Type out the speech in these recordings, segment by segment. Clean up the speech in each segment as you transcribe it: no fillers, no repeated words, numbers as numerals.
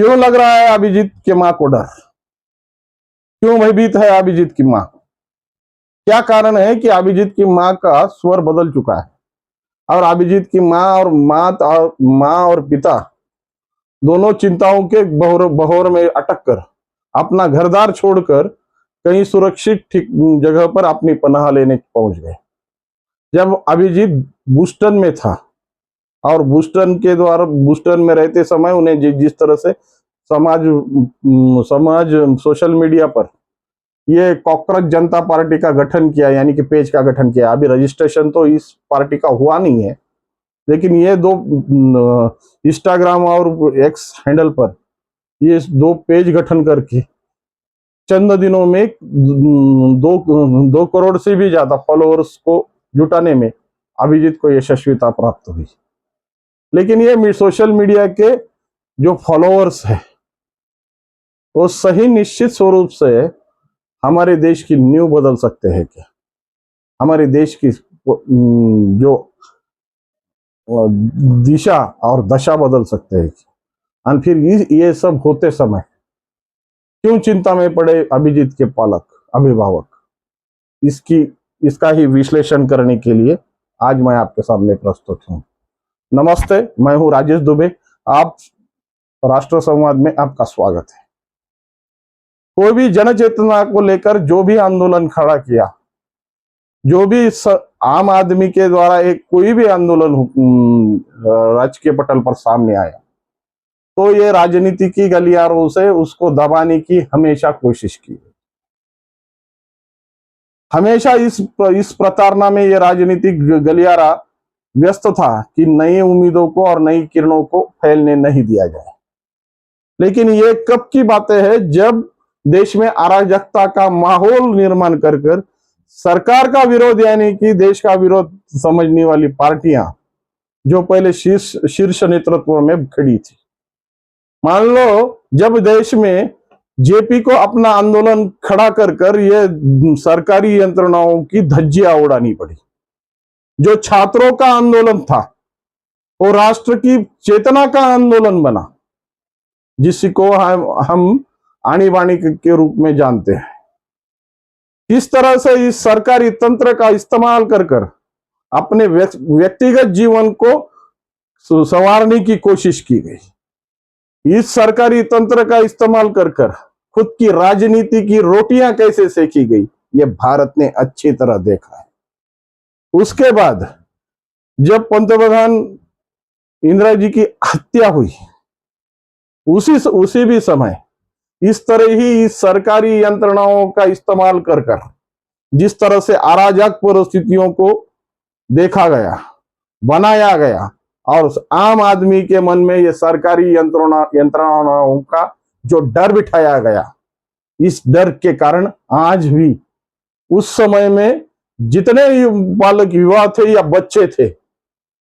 क्यों लग रहा है अभिजीत की मां को डर? क्यों भयभीत है अभिजीत की मां? क्या कारण है कि अभिजीत की मां का स्वर बदल चुका है और अभिजीत की मां और पिता दोनों चिंताओं के बहोर में अटक कर अपना घरदार छोड़कर कहीं सुरक्षित ठीक जगह पर अपनी पनाह लेने पहुंच गए। जब अभिजीत बूस्टन में था और बूस्टन में रहते समय उन्हें जिस तरह से समाज सोशल मीडिया पर ये कॉकरोच जनता पार्टी का गठन किया, यानी कि पेज का गठन किया। अभी रजिस्ट्रेशन तो इस पार्टी का हुआ नहीं है, लेकिन ये दो इंस्टाग्राम और एक्स हैंडल पर ये दो पेज गठन करके चंद दिनों में 2 करोड़ से भी ज्यादा फॉलोअर्स को जुटाने में अभिजीत को यशस्विता प्राप्त हुई। लेकिन ये सोशल मीडिया के जो फॉलोअर्स है वो सही निश्चित स्वरूप से हमारे देश की नींव बदल सकते हैं क्या? हमारे देश की जो दिशा और दशा बदल सकते हैं क्या? और फिर ये सब होते समय क्यों चिंता में पड़े अभिजीत के पालक अभिभावक? इसका ही विश्लेषण करने के लिए आज मैं आपके सामने प्रस्तुत हूं। नमस्ते, मैं हूं राजेश दुबे। आप राष्ट्र संवाद में आपका स्वागत है। कोई भी जन चेतना को लेकर जो भी आंदोलन खड़ा किया, जो भी आम आदमी के द्वारा एक कोई भी आंदोलन राजकीय पटल पर सामने आया, तो ये राजनीति की गलियारों से उसको दबाने की हमेशा कोशिश की। हमेशा इस प्रताड़ना में ये राजनीतिक गलियारा व्यस्त था कि नई उम्मीदों को और नई किरणों को फैलने नहीं दिया जाए। लेकिन ये कब की बातें हैं, जब देश में अराजकता का माहौल निर्माण कर सरकार का विरोध, यानी कि देश का विरोध समझने वाली पार्टियां जो पहले शीर्ष नेतृत्व में खड़ी थी। मान लो जब देश में जेपी को अपना आंदोलन खड़ा कर ये सरकारी यंत्रणाओं की धज्जियां उड़ानी पड़ी। जो छात्रों का आंदोलन था वो राष्ट्र की चेतना का आंदोलन बना, जिसको हम आनी बानी के रूप में जानते हैं। इस तरह से इस सरकारी तंत्र का इस्तेमाल कर अपने व्यक्तिगत जीवन को संवारने की कोशिश की गई। इस सरकारी तंत्र का इस्तेमाल कर खुद की राजनीति की रोटियां कैसे सेकी गई, ये भारत ने अच्छी तरह देखा है। उसके बाद जब पंतप्रधान इंदिरा जी की हत्या हुई, उसी भी समय इस तरह ही इस सरकारी यंत्रणाओं का इस्तेमाल कर जिस तरह से अराजक परिस्थितियों को देखा गया, बनाया गया और आम आदमी के मन में ये सरकारी यंत्रणाओं का जो डर बिठाया गया, इस डर के कारण आज भी उस समय में जितने बालक युवा थे या बच्चे थे,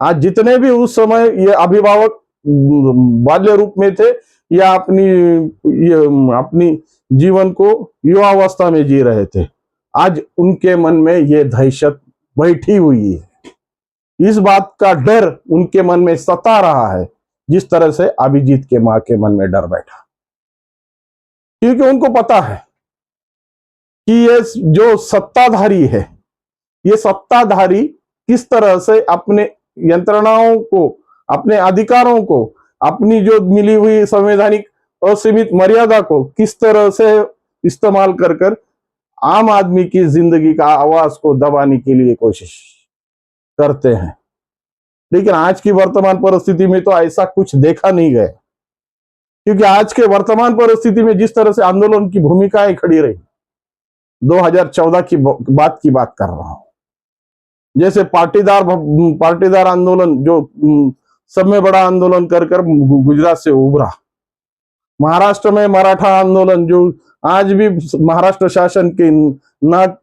आज जितने भी उस समय ये अभिभावक बाल्य रूप में थे या अपनी जीवन को युवावस्था में जी रहे थे, आज उनके मन में ये दहशत बैठी हुई है। इस बात का डर उनके मन में सता रहा है, जिस तरह से अभिजीत के मां के मन में डर बैठा। क्योंकि उनको पता है कि ये जो सत्ताधारी है, ये सत्ताधारी किस तरह से अपने यंत्रणाओं को, अपने अधिकारों को, अपनी जो मिली हुई संवैधानिक असीमित मर्यादा को किस तरह से इस्तेमाल कर आम आदमी की जिंदगी का आवाज को दबाने के लिए कोशिश करते हैं। लेकिन आज की वर्तमान परिस्थिति में तो ऐसा कुछ देखा नहीं गया, क्योंकि आज के वर्तमान परिस्थिति में जिस तरह से आंदोलन की भूमिकाएं खड़ी रही, 2014 की बात कर रहा हूं। जैसे पाटीदार आंदोलन जो सब में बड़ा आंदोलन कर गुजरात से उभरा, महाराष्ट्र में मराठा आंदोलन जो आज भी महाराष्ट्र शासन के नाक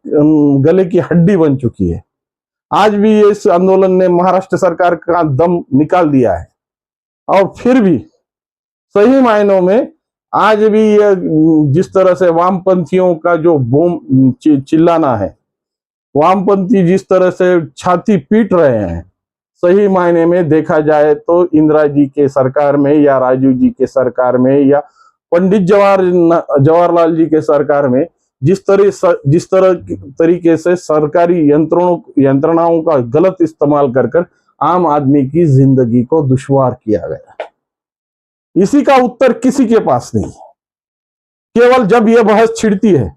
गले की हड्डी बन चुकी है, आज भी इस आंदोलन ने महाराष्ट्र सरकार का दम निकाल दिया है। और फिर भी सही मायनों में आज भी ये जिस तरह से वामपंथियों का जो बूम चिल्लाना है, वामपंथी जिस तरह से छाती पीट रहे हैं, सही मायने में देखा जाए तो इंदिरा जी के सरकार में या राजीव जी के सरकार में या पंडित जवाहरलाल जी के सरकार में जिस तरह तरीके से सरकारी यंत्रणाओं का गलत इस्तेमाल कर आम आदमी की जिंदगी को दुश्वार किया गया, इसी का उत्तर किसी के पास नहीं। केवल जब यह बहस छिड़ती है,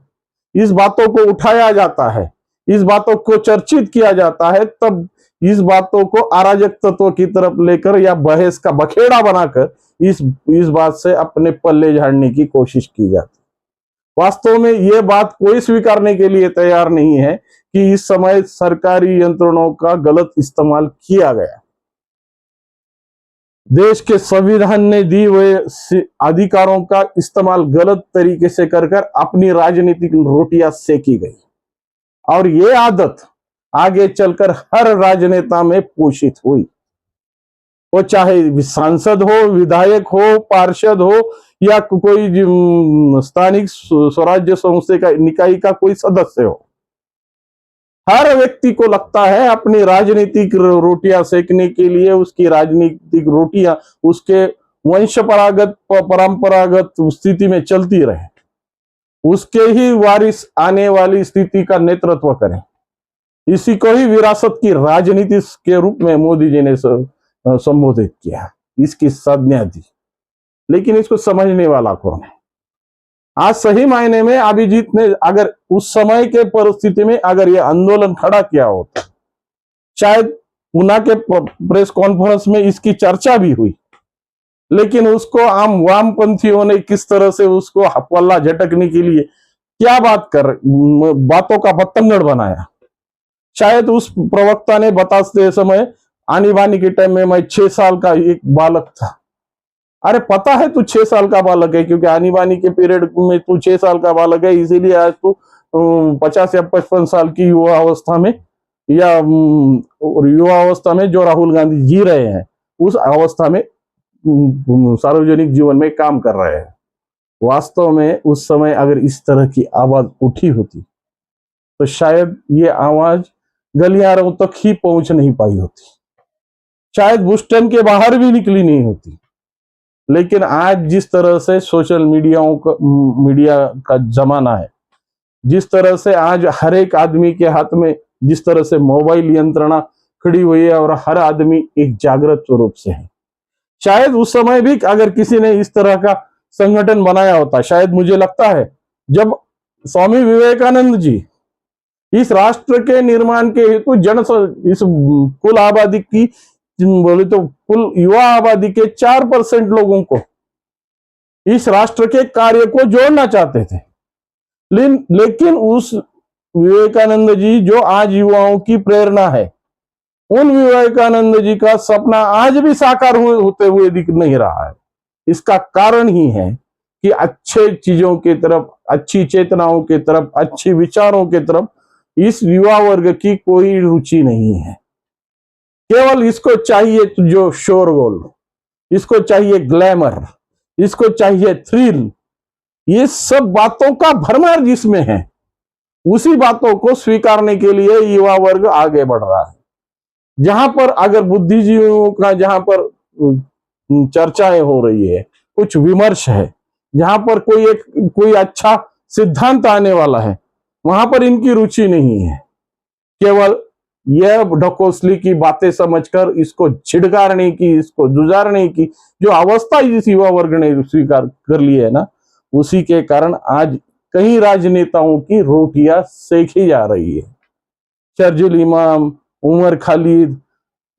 इस बातों को उठाया जाता है, इस बातों को चर्चित किया जाता है, तब इस बातों को अराजक तत्व की तरफ लेकर या बहस का बखेड़ा बनाकर इस बात से अपने पल्ले झाड़ने की कोशिश की जाती है। वास्तव में यह बात कोई स्वीकारने के लिए तैयार नहीं है कि इस समय सरकारी यंत्रणों का गलत इस्तेमाल किया गया। देश के संविधान ने दी हुए अधिकारों का इस्तेमाल गलत तरीके से कर अपनी राजनीतिक रोटियां सेकी गई और ये आदत आगे चलकर हर राजनेता में पोषित हुई। वो चाहे सांसद हो, विधायक हो, पार्षद हो या कोई स्थानिक स्वराज्य संस्था का निकाय का कोई सदस्य हो, हर व्यक्ति को लगता है अपनी राजनीतिक रोटियां सेकने के लिए उसकी राजनीतिक रोटियां उसके परंपरागत स्थिति में चलती रहे, उसके ही वारिस आने वाली स्थिति का नेतृत्व करें। इसी को ही विरासत की राजनीति के रूप में मोदी जी ने संबोधित किया, इसकी संज्ञा दी, लेकिन इसको समझने वाला कौन है? आज सही मायने में अभिजीत ने अगर उस समय के परिस्थिति में अगर ये आंदोलन खड़ा किया होता, शायद पुणे के प्रेस कॉन्फ्रेंस में इसकी चर्चा भी हुई, लेकिन उसको आम वामपंथियों ने किस तरह से उसको पल्ला झटकने के लिए क्या बातों का बतंगड़ बनाया। शायद उस प्रवक्ता ने बताते समय आनी बानी के टाइम में मैं 6 साल का एक बालक था। अरे पता है तू 6 साल का बालक है, क्योंकि आनी बानी के पीरियड में तू 6 साल का बालक है, इसीलिए आज तू 50 या 55 साल की युवा अवस्था में या युवा अवस्था में जो राहुल गांधी जी रहे हैं उस अवस्था में सार्वजनिक जीवन में काम कर रहे हैं। वास्तव में उस समय अगर इस तरह की आवाज उठी होती तो शायद ये आवाज गलियारों तक ही पहुंच नहीं पाई होती, शायद बोस्टन के बाहर भी निकली नहीं होती। लेकिन आज जिस तरह से सोशल मीडिया का जमाना है, जिस तरह से आज हर एक आदमी के हाथ में जिस तरह से मोबाइल यंत्रणा खड़ी हुई है और हर आदमी एक जागृत रूप से है, शायद उस समय भी अगर किसी ने इस तरह का संगठन बनाया होता, शायद मुझे लगता है जब स्वामी विवेकानंद जी इस राष्ट्र के निर्माण के हेतु इस कुल आबादी की बोले तो कुल युवा आबादी के 4% लोगों को इस राष्ट्र के कार्य को जोड़ना चाहते थे, लेकिन उस विवेकानंद जी जो आज युवाओं की प्रेरणा है, उन विवेकानंद जी का सपना आज भी साकार होते हुए दिख नहीं रहा है। इसका कारण ही है कि अच्छे चीजों की तरफ, अच्छी चेतनाओं की तरफ, अच्छी विचारों की तरफ इस युवा वर्ग की कोई रुचि नहीं है। केवल इसको चाहिए जो शोरगोल, इसको चाहिए ग्लैमर, इसको चाहिए थ्रिल, ये सब बातों का भरमार जिसमें है, उसी बातों को स्वीकारने के लिए युवा वर्ग आगे बढ़ रहा है। जहां पर अगर बुद्धिजीवियों का जहां पर चर्चाएं हो रही है, कुछ विमर्श है, जहां पर कोई अच्छा सिद्धांत आने वाला है, वहां पर इनकी रुचि नहीं है। केवल यह ढकोसली की बातें समझकर इसको छिड़कारने की, इसको जुझारने की जो अवस्था इस युवा वर्ग ने स्वीकार कर ली है ना, उसी के कारण आज कई राजनेताओं की रोटियां सेकी जा रही है। शर्जील इमाम, उमर खालिद,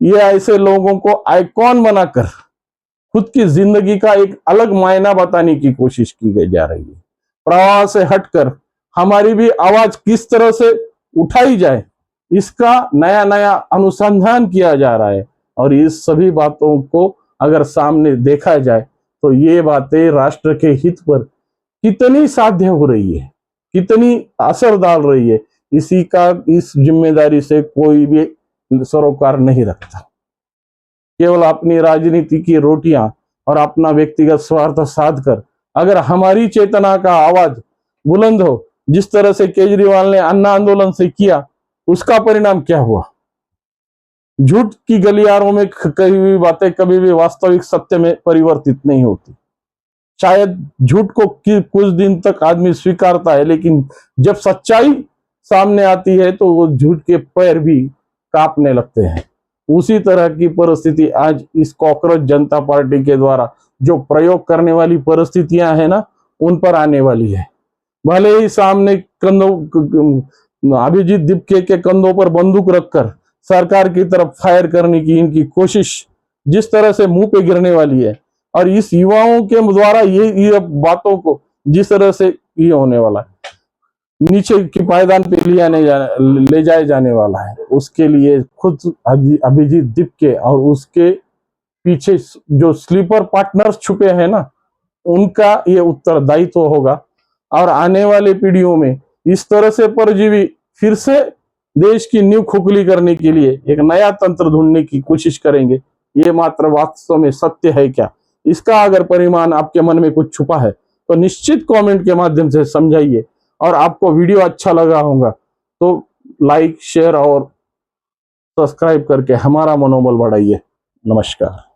ये ऐसे लोगों को आइकॉन बनाकर खुद की जिंदगी का एक अलग मायना बताने की कोशिश की जा रही है। प्रवाह से हटकर हमारी भी आवाज किस तरह से उठाई जाए, इसका नया नया अनुसंधान किया जा रहा है। और इस सभी बातों को अगर सामने देखा जाए तो ये बातें राष्ट्र के हित पर कितनी साध्य हो रही है, कितनी असर डाल रही है, इस जिम्मेदारी से कोई भी सरोकार नहीं रखता। केवल अपनी राजनीति की रोटियां और अपना व्यक्तिगत स्वार्थ साध कर अगर हमारी चेतना का आवाज बुलंद हो, जिस तरह से केजरीवाल ने अन्ना आंदोलन से किया, उसका परिणाम क्या हुआ? झूठ की गलियारों में कही हुई बातें कभी भी वास्तविक सत्य में परिवर्तित नहीं होती। शायद झूठ को कुछ दिन तक आदमी स्वीकारता है, लेकिन जब सच्चाई सामने आती है तो वो झूठ के पैर भी कांपने लगते हैं। उसी तरह की परिस्थिति आज इस कॉकरोच जनता पार्टी के द्वारा जो प्रयोग करने वाली परिस्थितियां है ना, उन पर आने वाली है। भले ही सामने अभिजीत दीपके के कंधों पर बंदूक रखकर सरकार की तरफ फायर करने की इनकी कोशिश जिस तरह से मुंह पे गिरने वाली है, और इस युवाओं के द्वारा ये बातों को जिस तरह से ये होने वाला है, नीचे की पायदान पे ले जाए जाने वाला है, उसके लिए खुद अभिजीत दीपके और उसके पीछे जो स्लीपर पार्टनर्स छुपे हैं ना, उनका ये उत्तरदायित्व होगा। और आने वाले पीढ़ियों में इस तरह से परजीवी फिर से देश की नींव खोखली करने के लिए एक नया तंत्र ढूंढने की कोशिश करेंगे। ये मात्र वास्तव में सत्य है क्या? इसका अगर परिमाण आपके मन में कुछ छुपा है तो निश्चित कमेंट के माध्यम से समझाइए। और आपको वीडियो अच्छा लगा होगा तो लाइक, शेयर और सब्सक्राइब करके हमारा मनोबल बढ़ाइए। नमस्कार।